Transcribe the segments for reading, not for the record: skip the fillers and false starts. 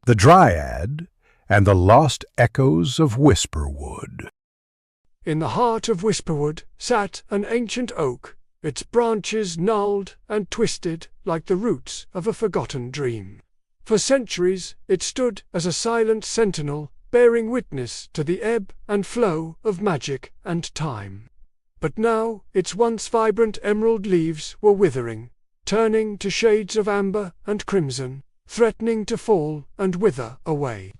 the Dryad, and the Lost Echoes of Whisperwood. In the heart of Whisperwood sat an ancient oak, its branches gnarled and twisted like the roots of a forgotten dream. For centuries it stood as a silent sentinel, bearing witness to the ebb and flow of magic and time. But now its once vibrant emerald leaves were withering, turning to shades of amber and crimson, threatening to fall and wither away.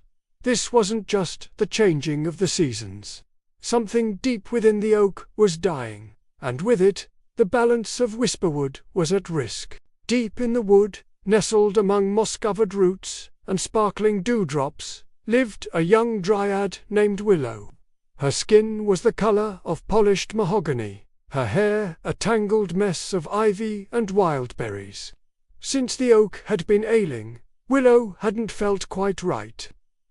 This wasn't just the changing of the seasons. Something deep within the oak was dying, and with it, the balance of Whisperwood was at risk. Deep in the wood, nestled among moss-covered roots and sparkling dewdrops, lived a young Dryad named Willow. Her skin was the color of polished mahogany, her hair a tangled mess of ivy and wild berries. Since the oak had been ailing, Willow hadn't felt quite right.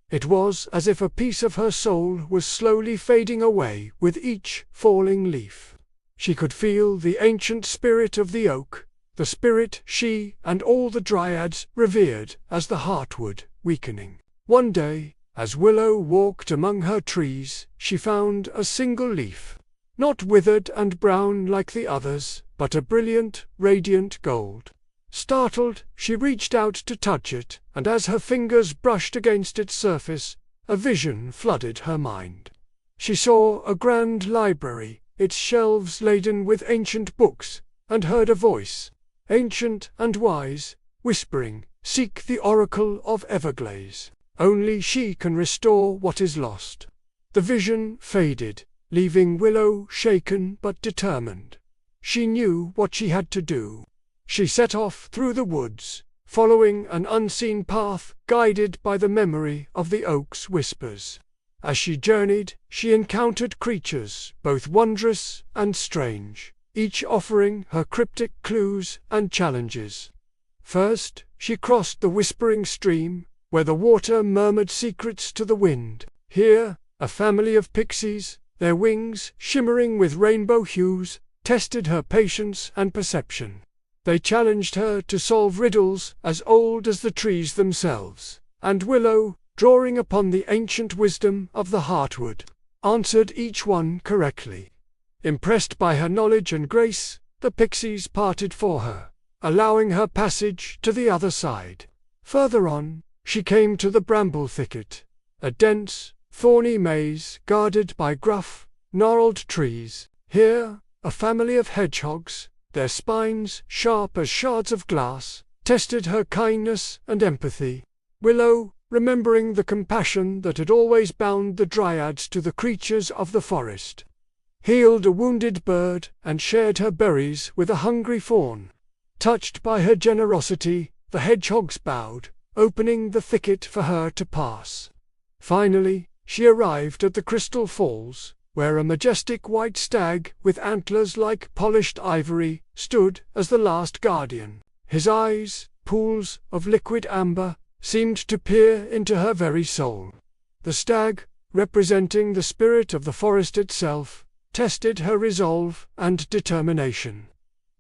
It was as if a piece of her soul was slowly fading away with each falling leaf. She could feel the ancient spirit of the oak, the spirit she and all the Dryads revered as the Heartwood, weakening. One day, as Willow walked among her trees, she found a single leaf, not withered and brown like the others, but a brilliant, radiant gold. Startled, she reached out to touch it, and as her fingers brushed against its surface, a vision flooded her mind. She saw a grand library, its shelves laden with ancient books, and heard a voice, ancient and wise, whispering, "Seek the oracle of Everglaze. Only she can restore what is lost." The vision faded, leaving Willow shaken but determined. She knew what she had to do. She set off through the woods, following an unseen path guided by the memory of the oak's whispers. As she journeyed, she encountered creatures both wondrous and strange, each offering her cryptic clues and challenges. First, she crossed the whispering stream, where the water murmured secrets to the wind. Here, a family of pixies, their wings shimmering with rainbow hues, tested her patience and perception. They challenged her to solve riddles as old as the trees themselves, and Willow, drawing upon the ancient wisdom of the Heartwood, answered each one correctly. Impressed by her knowledge and grace, the pixies parted for her, allowing her passage to the other side. Further on, she came to the bramble thicket, a dense, thorny maze guarded by gruff, gnarled trees. Here, a family of hedgehogs, their spines sharp as shards of glass, tested her kindness and empathy. Willow, remembering the compassion that had always bound the Dryads to the creatures of the forest, healed a wounded bird and shared her berries with a hungry fawn. Touched by her generosity, the hedgehogs bowed, opening the thicket for her to pass. Finally, she arrived at the Crystal Falls, where a majestic white stag with antlers like polished ivory stood as the last guardian. His eyes, pools of liquid amber, seemed to peer into her very soul. The stag, representing the spirit of the forest itself, tested her resolve and determination.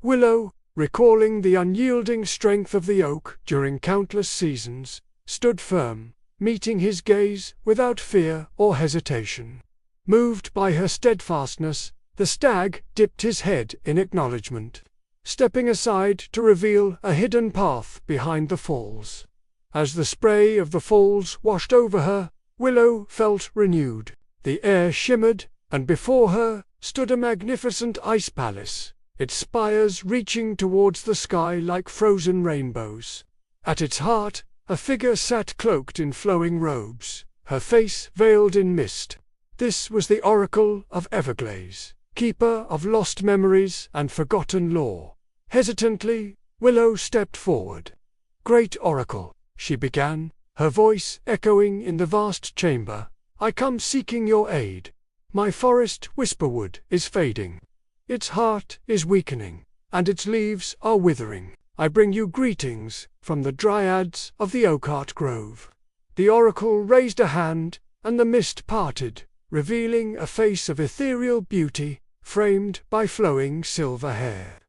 Willow, recalling the unyielding strength of the oak during countless seasons, stood firm, meeting his gaze without fear or hesitation. Moved by her steadfastness, the stag dipped his head in acknowledgement, stepping aside to reveal a hidden path behind the falls. As the spray of the falls washed over her, Willow felt renewed. The air shimmered, and before her stood a magnificent ice palace, its spires reaching towards the sky like frozen rainbows. At its heart, a figure sat cloaked in flowing robes, her face veiled in mist. This was the oracle of Everglaze, keeper of lost memories and forgotten lore. Hesitantly, Willow stepped forward. "Great oracle," she began, her voice echoing in the vast chamber, "I come seeking your aid. My forest Whisperwood is fading. Its heart is weakening, and its leaves are withering. I bring you greetings from the Dryads of the Oakheart Grove." The oracle raised a hand, and the mist parted, revealing a face of ethereal beauty, framed by flowing silver hair.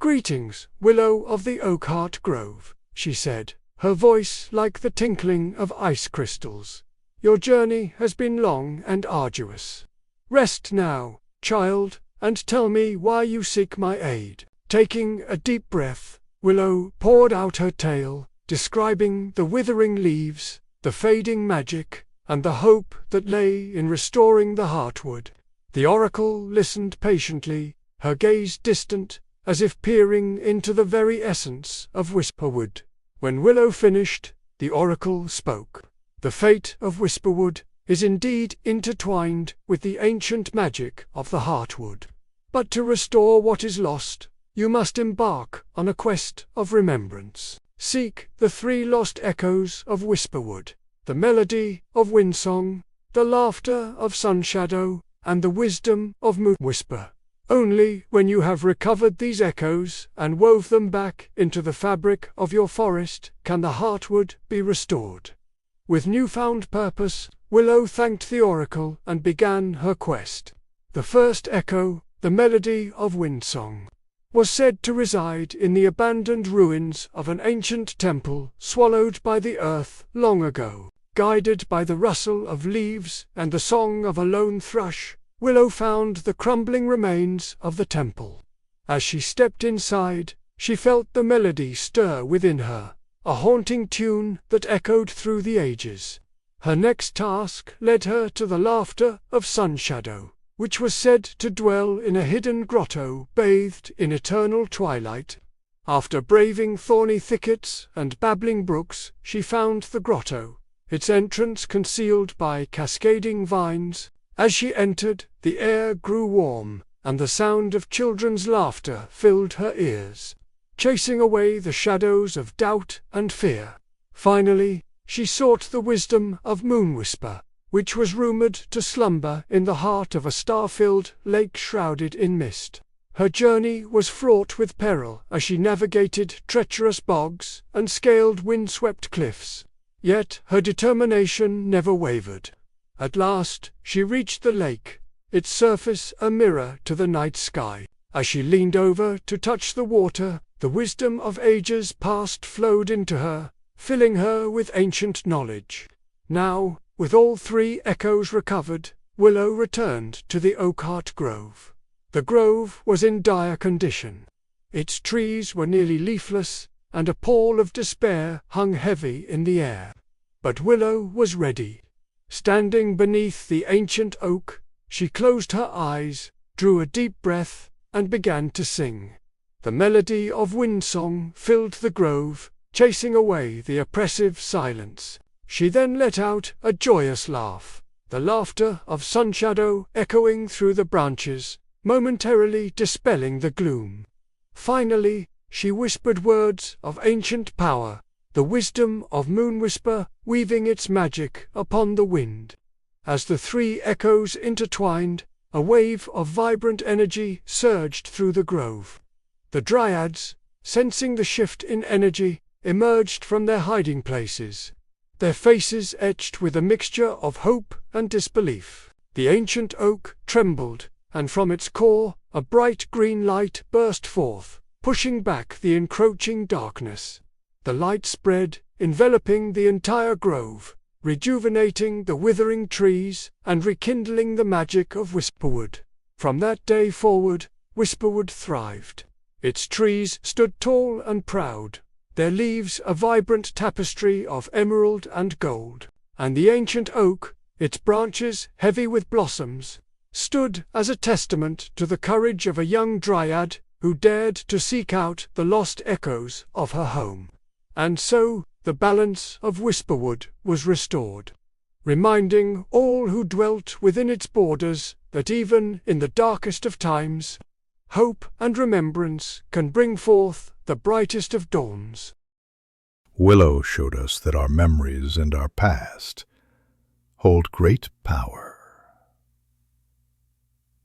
"Greetings, Willow of the Oakheart Grove," she said, her voice like the tinkling of ice crystals. Your journey has been long and arduous. Rest now, child, and tell me why you seek my aid. Taking a deep breath, Willow poured out her tale, describing the withering leaves, the fading magic, and the hope that lay in restoring the Heartwood. The oracle listened patiently, her gaze distant, as if peering into the very essence of Whisperwood. When Willow finished, the oracle spoke. The fate of Whisperwood is indeed intertwined with the ancient magic of the Heartwood. But to restore what is lost, you must embark on a quest of remembrance. Seek the 3 lost echoes of Whisperwood, the melody of windsong, the laughter of sunshadow, and the wisdom of moon whisper. Only when you have recovered these echoes and wove them back into the fabric of your forest can the Heartwood be restored. With newfound purpose, Willow thanked the oracle and began her quest. The first echo, the melody of windsong, was said to reside in the abandoned ruins of an ancient temple swallowed by the earth long ago. Guided by the rustle of leaves and the song of a lone thrush, Willow found the crumbling remains of the temple. As she stepped inside, she felt the melody stir within her, a haunting tune that echoed through the ages. Her next task led her to the laughter of Sunshadow, which was said to dwell in a hidden grotto bathed in eternal twilight. After braving thorny thickets and babbling brooks, she found the grotto, its entrance concealed by cascading vines. As she entered, the air grew warm, and the sound of children's laughter filled her ears, chasing away the shadows of doubt and fear. Finally, she sought the wisdom of Moonwhisper, which was rumored to slumber in the heart of a star-filled lake shrouded in mist. Her journey was fraught with peril as she navigated treacherous bogs and scaled windswept cliffs. Yet her determination never wavered. At last she reached the lake, its surface a mirror to the night sky. As she leaned over to touch the water, the wisdom of ages past flowed into her, filling her with ancient knowledge. Now, with all 3 echoes recovered, Willow returned to the Oakheart Grove. The grove was in dire condition. Its trees were nearly leafless, and a pall of despair hung heavy in the air. But Willow was ready. Standing beneath the ancient oak, she closed her eyes, drew a deep breath, and began to sing. The melody of windsong filled the grove, chasing away the oppressive silence. She then let out a joyous laugh, the laughter of Sunshadow echoing through the branches, momentarily dispelling the gloom. Finally, she whispered words of ancient power, the wisdom of Moonwhisper weaving its magic upon the wind. As the 3 echoes intertwined, a wave of vibrant energy surged through the grove. The Dryads, sensing the shift in energy, emerged from their hiding places, their faces etched with a mixture of hope and disbelief. The ancient oak trembled, and from its core a bright green light burst forth, pushing back the encroaching darkness. The light spread, enveloping the entire grove, rejuvenating the withering trees and rekindling the magic of Whisperwood. From that day forward, Whisperwood thrived. Its trees stood tall and proud, their leaves a vibrant tapestry of emerald and gold, and the ancient oak, its branches heavy with blossoms, stood as a testament to the courage of a young Dryad who dared to seek out the lost echoes of her home. And so, the balance of Whisperwood was restored, reminding all who dwelt within its borders that even in the darkest of times, hope and remembrance can bring forth the brightest of dawns. Willow showed us that our memories and our past hold great power.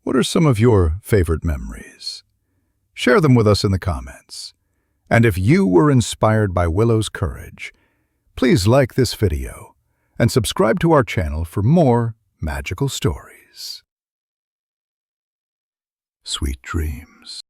What are some of your favorite memories? Share them with us in the comments. And if you were inspired by Willow's courage, please like this video and subscribe to our channel for more magical stories. Sweet dreams.